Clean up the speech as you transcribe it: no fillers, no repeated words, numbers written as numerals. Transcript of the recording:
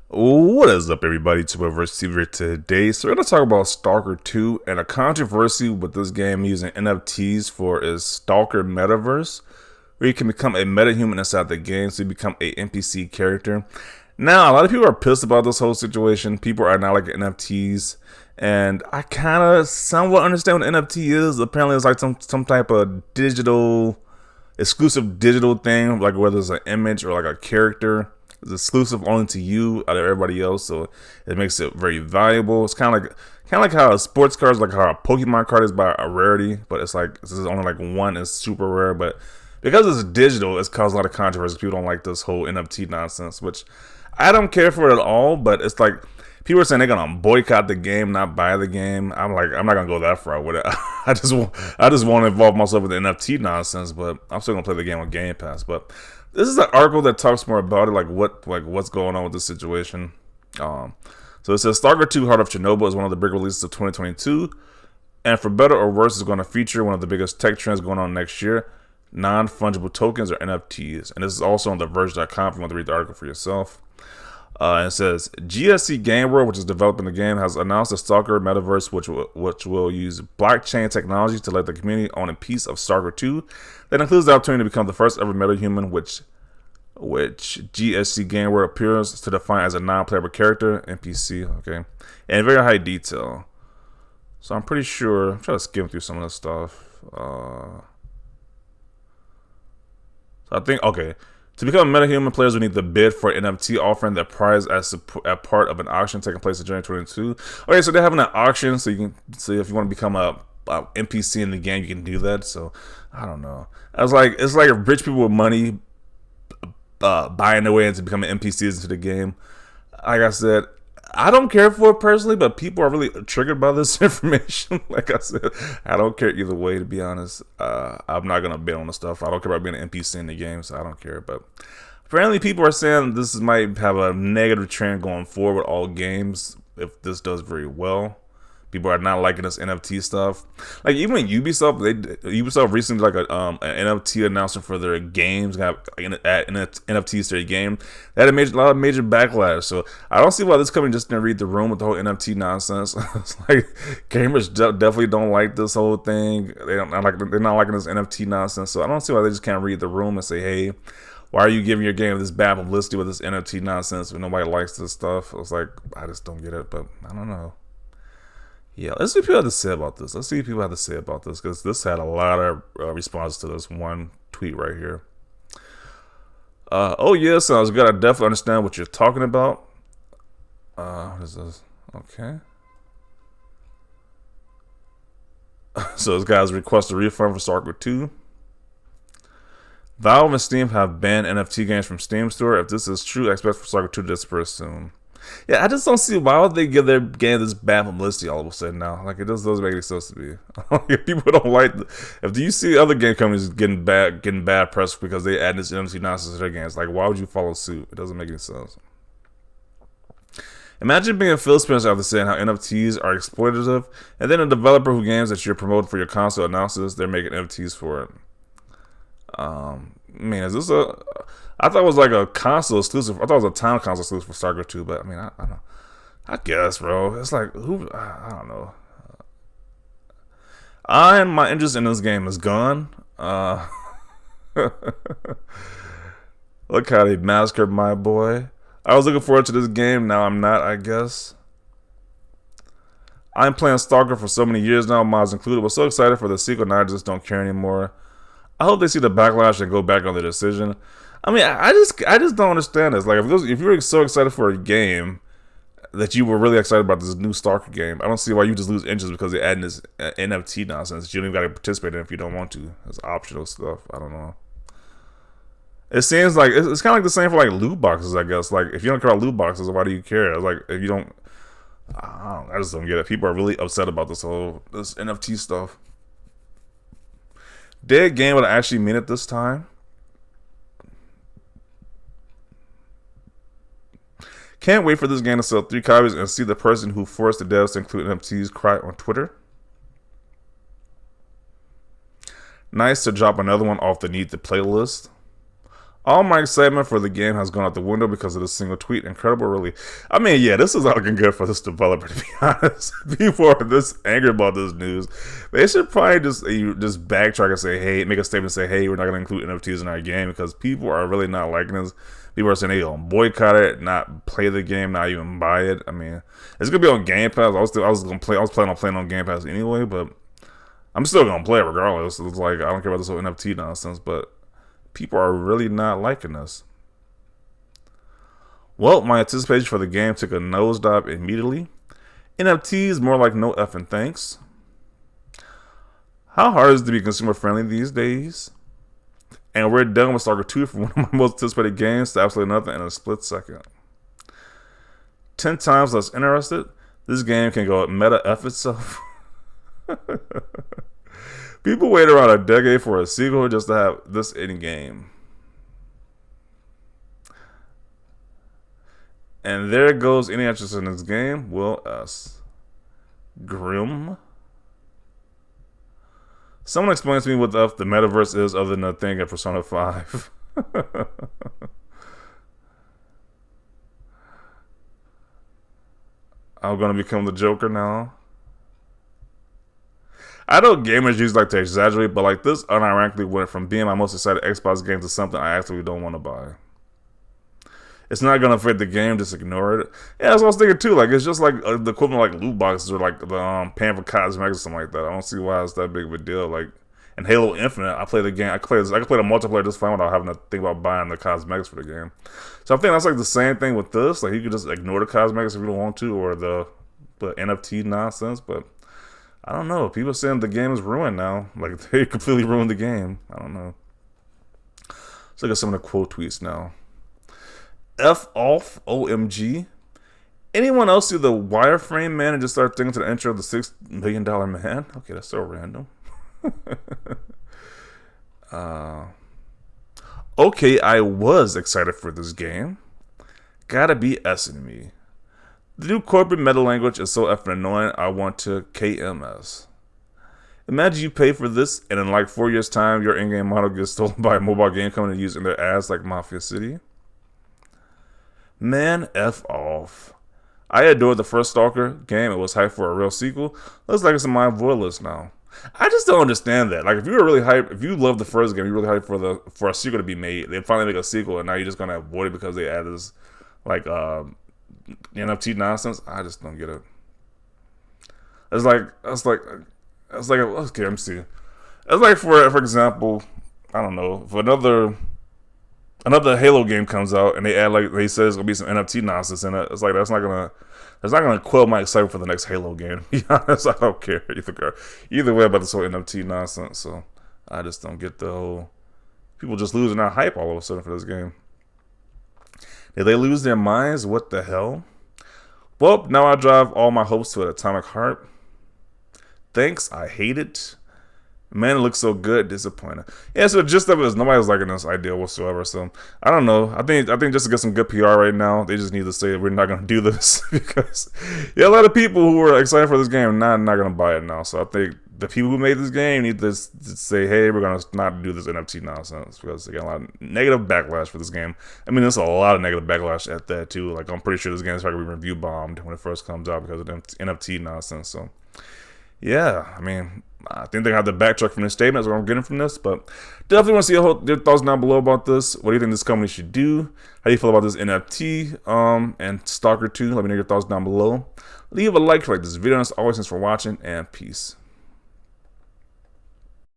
What is up, everybody? To Receiver today. So, we're going to talk about Stalker 2 and a controversy with this game using NFTs for is Stalker Metaverse, where you can become a metahuman inside the game, so you become a NPC character. Now, a lot of people are pissed about this whole situation. People are not like NFTs, and I kind of somewhat understand what NFT is. Apparently, it's like some type of digital, exclusive digital thing, like whether it's an image or like a character. It's exclusive only to you out of everybody else, so it makes it very valuable. It's kind of like how a sports card is, like how a Pokemon card is by a rarity, but it's like this is only like one is super rare. But because it's digital, it's caused a lot of controversy. People don't like this whole NFT nonsense, which I don't care for it at all. But it's like people are saying they're gonna boycott the game, not buy the game. I'm like, I'm not gonna go that far with it. I just want to involve myself with the NFT nonsense, but I'm still gonna play the game on Game Pass. But this is an article that talks more about it, like what's going on with this situation. So it says Stalker 2: Heart of Chernobyl is one of the big releases of 2022, and for better or worse, is going to feature one of the biggest tech trends going on next year: non-fungible tokens or NFTs. And this is also on TheVerge.com if you want to read the article for yourself. And it says GSC Game World, which is developing the game, has announced a Stalker Metaverse, which will use blockchain technology to let the community own a piece of Stalker 2. That includes the opportunity to become the first ever metahuman, which GSC Game World appears to define as a non-playable character, NPC, okay, and in very high detail. So I'm pretty sure, I'm trying to skim through some of this stuff. So I think, okay, to become a metahuman, players will need to bid for an NFT offering their prize as a part of an auction taking place in January 2022. Okay, so they're having an auction, so if you want to become a NPC in the game, you can do that. So I don't know. It's like rich people with money buying their way into becoming NPCs into the game. Like I said, I don't care for it personally, but people are really triggered by this information. Like I said, I don't care either way, to be honest. I'm not gonna bid on the stuff. I don't care about being an NPC in the game, so I don't care. But apparently people are saying this might have a negative trend going forward with all games if this does very well. People are not liking this NFT stuff. Like even Ubisoft recently like an NFT announcement for their games, got NFTs to their game. That had a lot of major backlash. So I don't see why this company just didn't read the room with the whole NFT nonsense. It's like gamers definitely don't like this whole thing. They're not liking this NFT nonsense. So I don't see why they just can't read the room and say, hey, why are you giving your game this bad publicity with this NFT nonsense when nobody likes this stuff? It's like, I just don't get it, but I don't know. Yeah, let's see what people have to say about this. Because this had a lot of responses to this one tweet right here. Oh yeah, sounds good. I definitely understand what you're talking about. What is this? Okay. So this guy's requested a refund for Stalker 2. Valve and Steam have banned NFT games from Steam Store. If this is true, I expect for Stalker 2 to disappear soon. Yeah, I just don't see why would they give their game this bad publicity all of a sudden now. Like, it just doesn't make any sense to me. If people don't like, if you see other game companies getting bad press because they add this NFT nonsense to their games, like, why would you follow suit? It doesn't make any sense. Imagine being Phil Spencer after saying how NFTs are exploitative, and then a developer who games that you're promoting for your console announces they're making NFTs for it. Man, is this a? I thought it was like a console exclusive. I thought it was a town console exclusive for Stalker 2, but I mean, I don't know. I guess, bro. It's like who? I don't know. My interest in this game is gone. Look how they massacred my boy. I was looking forward to this game. Now I'm not, I guess. I'm playing Stalker for so many years now, mods included. Was so excited for the sequel. Now I just don't care anymore. I hope they see the backlash and go back on their decision. I mean, I just don't understand this. Like, if you were so excited for a game that you were really excited about this new Stalker game, I don't see why you just lose interest because they're adding this NFT nonsense. You don't even got to participate in it if you don't want to. It's optional stuff. I don't know. It seems like it's kind of like the same for like loot boxes, I guess. Like, if you don't care about loot boxes, why do you care? It's like, if you don't, I just don't get it. People are really upset about this NFT stuff. Dead game would actually mean it this time. Can't wait for this game to sell 3 copies and see the person who forced the devs to include NFTs cry on Twitter. Nice to drop another one off the need to play list. All my excitement for the game has gone out the window because of this single tweet. Incredible, really. I mean, yeah, this is not looking good for this developer, to be honest. People are this angry about this news. They should probably just backtrack and say, hey, make a statement and say, hey, we're not going to include NFTs in our game, because people are really not liking this. People are saying they gonna boycott it, not play the game, not even buy it. I mean, it's gonna be on Game Pass. I was planning on playing on Game Pass anyway, but I'm still gonna play it regardless. It's like, I don't care about this whole NFT nonsense, but people are really not liking this. Well, my anticipation for the game took a nosedive immediately. NFTs, more like no effing thanks. How hard is it to be consumer friendly these days? And we're done with Stalker 2 from one of my most anticipated games to absolutely nothing in a split second. 10 times less interested. This game can go meta F itself. People wait around a decade for a sequel just to have this in game. And there goes any interest in this game. Will S. Grim. Someone explains to me what the metaverse is other than a thing at Persona 5. I'm gonna become the Joker now. I know gamers usually like to exaggerate, but like this unironically went from being my most excited Xbox game to something I actually don't want to buy. It's not gonna affect the game, just ignore it. Yeah, that's what I was thinking too. Like, it's just like the equivalent of like loot boxes or like the paying for cosmetics or something like that. I don't see why it's that big of a deal. Like, in Halo Infinite, I play the game. I can play the multiplayer just fine without having to think about buying the cosmetics for the game. So I think that's like the same thing with this. Like, you could just ignore the cosmetics if you don't want to, or the NFT nonsense. But I don't know. People saying the game is ruined now. Like, they completely ruined the game. I don't know. Let's look at some of the quote tweets now. F off, OMG. Anyone else see the wireframe man and just start thinking to the intro of the $6 million man? Okay, that's so random. Okay, I was excited for this game. Gotta be S-ing me. The new corporate meta language is so effing annoying, I want to KMS. Imagine you pay for this, and in like 4 years' time, your in-game model gets stolen by a mobile game company and used in their ads like Mafia City. Man, F off. I adored the first Stalker game. It was hyped for a real sequel. Looks like it's in my avoid list now. I just don't understand that. Like, if you were really hyped, if you loved the first game, you're really hyped for a sequel to be made. They finally make a sequel, and now you're just gonna avoid it because they added this like NFT nonsense. I just don't get it. Okay, let me see. It's like for example, I don't know, if another Halo game comes out and they add, like, they say there's gonna be some NFT nonsense in it. It's like that's not gonna quell my excitement for the next Halo game. To be honest, I don't care either way about this whole NFT nonsense. So I just don't get the whole people just losing their hype all of a sudden for this game. Did they lose their minds? What the hell? Well, now I drive all my hopes to an atomic heart. Thanks, I hate it. Man, it looks so good. Disappointed. Yeah, so the gist of it is nobody's liking this idea whatsoever. So I don't know. I think just to get some good PR right now, they just need to say we're not gonna do this because a lot of people who were excited for this game are not gonna buy it now. So I think the people who made this game need to say, hey, we're gonna not do this NFT nonsense because they got a lot of negative backlash for this game. I mean, there's a lot of negative backlash at that too. Like, I'm pretty sure this game is probably gonna be review bombed when it first comes out because of NFT nonsense. So yeah, I mean, I think they have to backtrack from this statement. That's what I'm getting from this. But definitely want to see your thoughts down below about this. What do you think this company should do? How do you feel about this NFT and Stalker 2? Let me know your thoughts down below. Leave a like if you like this video. And as always, thanks for watching, and peace.